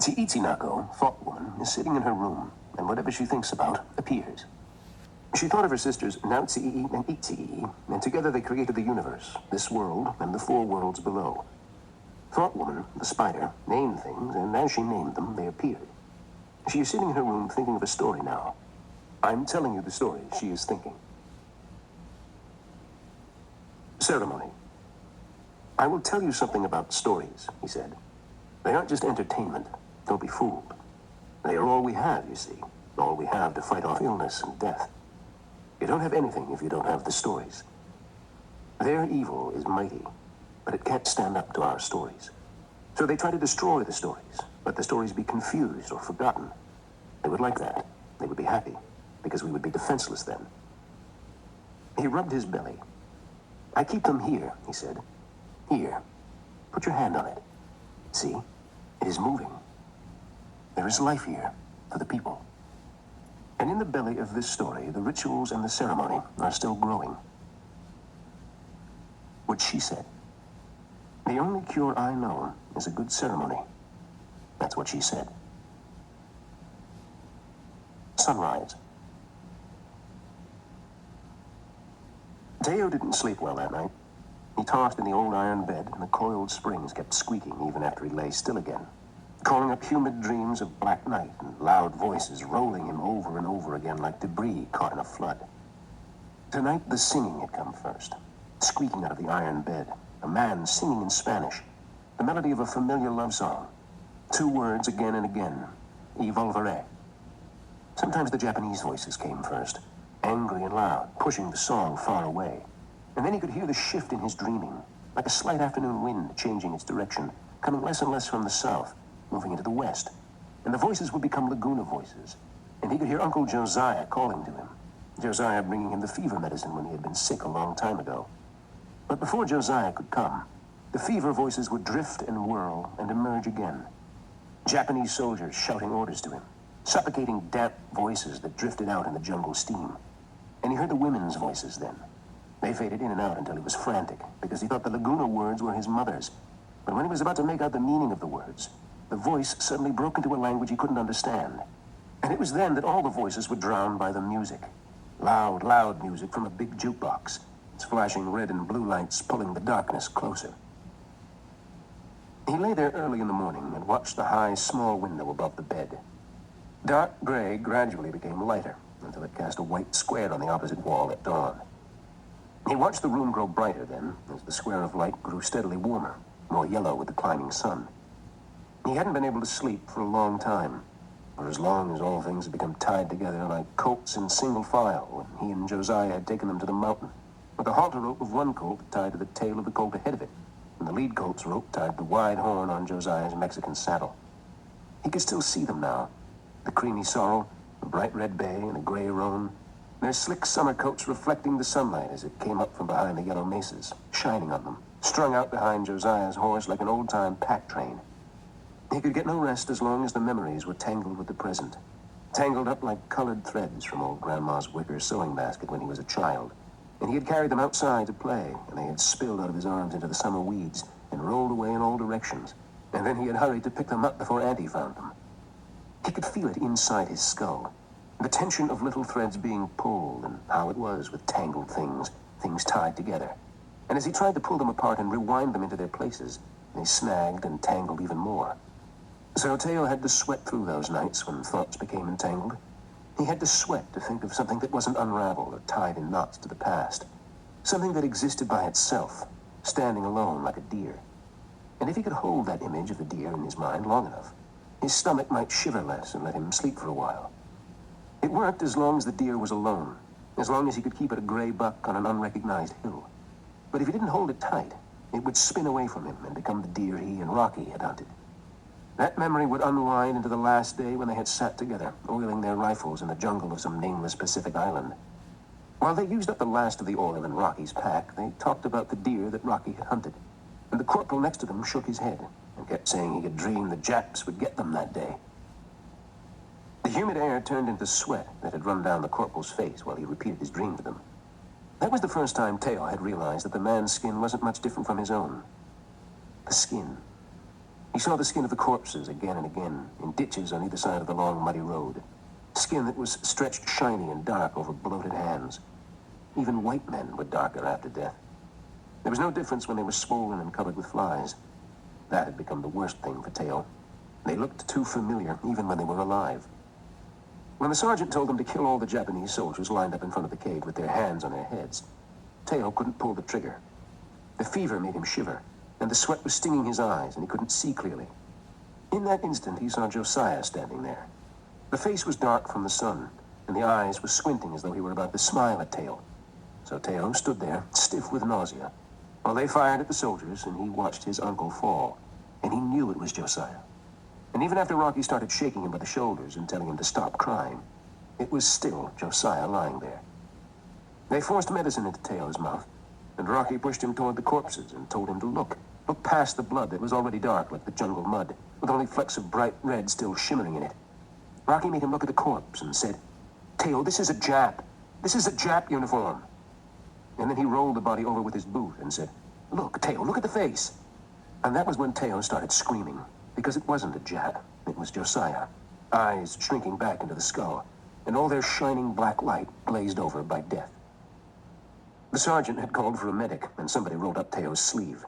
Tsiitsinako, thought woman, is sitting in her room, and whatever she thinks about appears. She thought of her sisters Nautsii and Itsii, and together they created the universe, this world, and the 4 worlds below. Thought woman, the spider, named things, and as she named them, they appeared. She is sitting in her room thinking of a story now. I'm telling you the story she is thinking. Ceremony. I will tell you something about stories, he said. They aren't just entertainment. Don't be fooled. They are all we have, you see. All we have to fight off illness and death. You don't have anything if you don't have the stories. Their evil is mighty, but it can't stand up to our stories. So they try to destroy the stories, let the stories be confused or forgotten. They would like that. They would be happy, because we would be defenseless then. He rubbed his belly. I keep them here, he said. Here. Put your hand on it. See? It is moving. There is life here for the people. And in the belly of this story, the rituals and the ceremony are still growing. What she said. The only cure I know is a good ceremony. That's what she said. Sunrise. Teo didn't sleep well that night. He tossed in the old iron bed, and the coiled springs kept squeaking even after he lay still again, calling up humid dreams of black night and loud voices rolling him over and over again like debris caught in a flood. Tonight, the singing had come first, squeaking out of the iron bed, a man singing in Spanish, the melody of a familiar love song. 2 words again and again, y volveré. Sometimes the Japanese voices came first, angry and loud, pushing the song far away. And then he could hear the shift in his dreaming, like a slight afternoon wind changing its direction, coming less and less from the south, moving into the west. And the voices would become Laguna voices, and he could hear Uncle Josiah calling to him, Josiah bringing him the fever medicine when he had been sick a long time ago. But before Josiah could come, the fever voices would drift and whirl and emerge again. Japanese soldiers shouting orders to him, suffocating damp voices that drifted out in the jungle steam. And he heard the women's voices then. They faded in and out until he was frantic, because he thought the Laguna words were his mother's. But when he was about to make out the meaning of the words, the voice suddenly broke into a language he couldn't understand. And it was then that all the voices were drowned by the music. Loud, loud music from a big jukebox, its flashing red and blue lights pulling the darkness closer. He lay there early in the morning and watched the high, small window above the bed. Dark gray gradually became lighter until it cast a white square on the opposite wall at dawn. He watched the room grow brighter then, as the square of light grew steadily warmer, more yellow with the climbing sun. He hadn't been able to sleep for a long time, for as long as all things had become tied together like colts in single file when he and Josiah had taken them to the mountain, with the halter rope of one colt tied to the tail of the colt ahead of it, and the lead colt's rope tied to the wide horn on Josiah's Mexican saddle. He could still see them now, the creamy sorrel, the bright red bay, and the gray roan, their slick summer coats reflecting the sunlight as it came up from behind the yellow mesas, shining on them, strung out behind Josiah's horse like an old-time pack train. He could get no rest as long as the memories were tangled with the present, tangled up like colored threads from old Grandma's wicker sewing basket when he was a child. And he had carried them outside to play, and they had spilled out of his arms into the summer weeds and rolled away in all directions. And then he had hurried to pick them up before Auntie found them. He could feel it inside his skull, the tension of little threads being pulled, and how it was with tangled things, things tied together. And as he tried to pull them apart and rewind them into their places, they snagged and tangled even more. So Teo had to sweat through those nights when thoughts became entangled. He had to sweat to think of something that wasn't unraveled or tied in knots to the past, something that existed by itself, standing alone like a deer. And if he could hold that image of the deer in his mind long enough, his stomach might shiver less and let him sleep for a while. It worked as long as the deer was alone, as long as he could keep it a gray buck on an unrecognized hill. But if he didn't hold it tight, it would spin away from him and become the deer he and Rocky had hunted. That memory would unwind into the last day when they had sat together, oiling their rifles in the jungle of some nameless Pacific island. While they used up the last of the oil in Rocky's pack, they talked about the deer that Rocky had hunted. And the corporal next to them shook his head and kept saying he had dreamed the Japs would get them that day. The humid air turned into sweat that had run down the corporal's face while he repeated his dream to them. That was the first time Teo had realized that the man's skin wasn't much different from his own. The skin. He saw the skin of the corpses again and again, in ditches on either side of the long, muddy road. Skin that was stretched shiny and dark over bloated hands. Even white men were darker after death. There was no difference when they were swollen and covered with flies. That had become the worst thing for Teo. They looked too familiar, even when they were alive. When the sergeant told them to kill all the Japanese soldiers lined up in front of the cave with their hands on their heads, Teo couldn't pull the trigger. The fever made him shiver, and the sweat was stinging his eyes, and he couldn't see clearly. In that instant, he saw Josiah standing there. The face was dark from the sun, and the eyes were squinting as though he were about to smile at Teo. So Teo stood there, stiff with nausea, while they fired at the soldiers, and he watched his uncle fall. And he knew it was Josiah. And even after Rocky started shaking him by the shoulders and telling him to stop crying, it was still Josiah lying there. They forced medicine into Teo's mouth, and Rocky pushed him toward the corpses and told him to look past the blood that was already dark like the jungle mud, with only flecks of bright red still shimmering in it. Rocky made him look at the corpse and said, "Teo, this is a Jap. This is a Jap uniform." And then he rolled the body over with his boot and said, "Look, Teo, look at the face." And that was when Teo started screaming, because it wasn't a Jap, it was Josiah, eyes shrinking back into the skull, and all their shining black light glazed over by death. The sergeant had called for a medic, and somebody rolled up Teo's sleeve.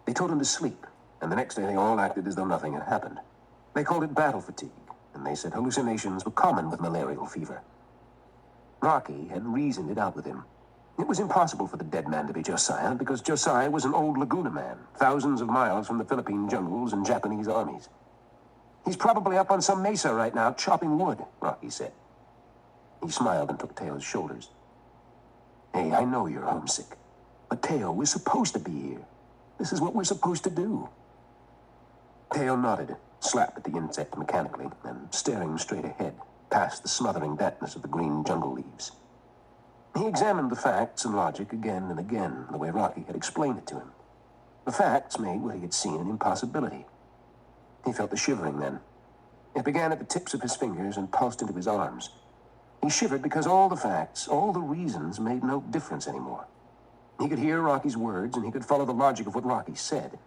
They told him to sleep, and the next day they all acted as though nothing had happened. They called it battle fatigue, and they said hallucinations were common with malarial fever. Rocky had reasoned it out with him. It was impossible for the dead man to be Josiah, because Josiah was an old Laguna man, thousands of miles from the Philippine jungles and Japanese armies. "He's probably up on some mesa right now, chopping wood," Rocky said. He smiled and took Teo's shoulders. "Hey, I know you're homesick, but Teo, we're supposed to be here. This is what we're supposed to do." Teo nodded, slapped at the insect mechanically, and staring straight ahead, past the smothering dampness of the green jungle leaves. He examined the facts and logic again and again, the way Rocky had explained it to him. The facts made what he had seen an impossibility. He felt the shivering then. It began at the tips of his fingers and pulsed into his arms. He shivered because all the facts, all the reasons made no difference anymore. He could hear Rocky's words, and he could follow the logic of what Rocky said.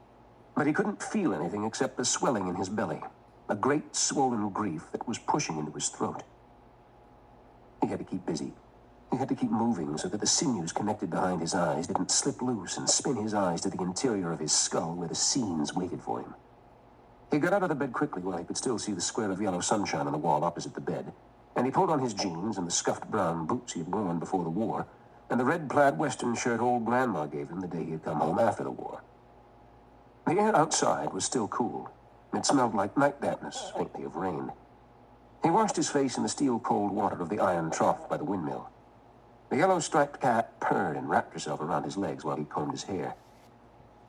But he couldn't feel anything except the swelling in his belly, a great swollen grief that was pushing into his throat. He had to keep busy. He had to keep moving so that the sinews connected behind his eyes didn't slip loose and spin his eyes to the interior of his skull where the scenes waited for him. He got out of the bed quickly while he could still see the square of yellow sunshine on the wall opposite the bed, and he pulled on his jeans and the scuffed brown boots he had worn before the war, and the red plaid western shirt old Grandma gave him the day he had come home after the war. The air outside was still cool. It smelled like night dampness, faintly of rain. He washed his face in the steel-cold water of the iron trough by the windmill. The yellow-striped cat purred and wrapped herself around his legs while he combed his hair.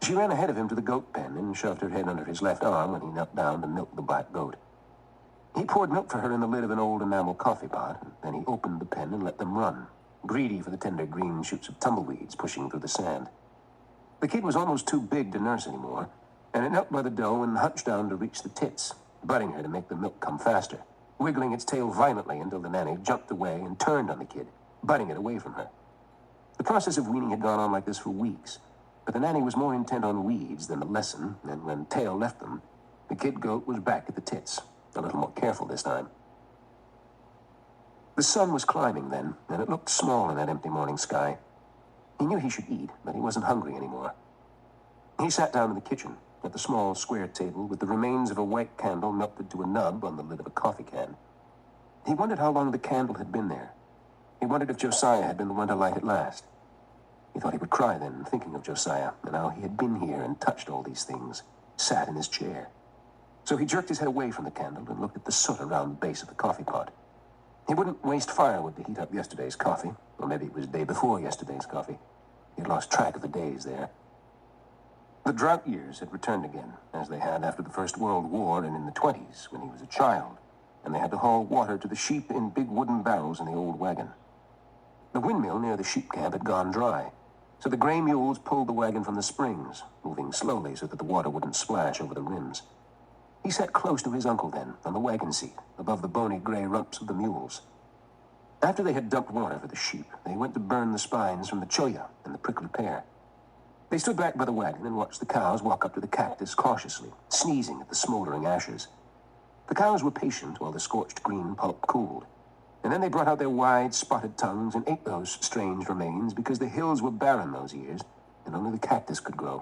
She ran ahead of him to the goat pen and shoved her head under his left arm when he knelt down to milk the black goat. He poured milk for her in the lid of an old enamel coffee pot, and then he opened the pen and let them run, greedy for the tender green shoots of tumbleweeds pushing through the sand. The kid was almost too big to nurse anymore, and it knelt by the dough and hunched down to reach the tits, butting her to make the milk come faster, wiggling its tail violently until the nanny jumped away and turned on the kid, butting it away from her. The process of weaning had gone on like this for weeks, but the nanny was more intent on weeds than the lesson, and when Tail left them, the kid goat was back at the tits, a little more careful this time. The sun was climbing then, and it looked small in that empty morning sky. He knew he should eat, but he wasn't hungry anymore. He sat down in the kitchen, at the small square table with the remains of a white candle melted to a nub on the lid of a coffee can. He wondered how long the candle had been there. He wondered if Josiah had been the one to light it last. He thought he would cry then, thinking of Josiah, and how he had been here and touched all these things, sat in his chair. So he jerked his head away from the candle and looked at the soot around the base of the coffee pot. He wouldn't waste firewood to heat up yesterday's coffee, or maybe it was the day before yesterday's coffee. He had lost track of the days there. The drought years had returned again, as they had after the First World War and in the 20s, when he was a child, and they had to haul water to the sheep in big wooden barrels in the old wagon. The windmill near the sheep camp had gone dry, so the gray mules pulled the wagon from the springs, moving slowly so that the water wouldn't splash over the rims. He sat close to his uncle then, on the wagon seat, above the bony gray rumps of the mules. After they had dumped water for the sheep, they went to burn the spines from the cholla and the prickly pear. They stood back by the wagon and watched the cows walk up to the cactus cautiously, sneezing at the smoldering ashes. The cows were patient while the scorched green pulp cooled. And then they brought out their wide, spotted tongues and ate those strange remains because the hills were barren those years, and only the cactus could grow.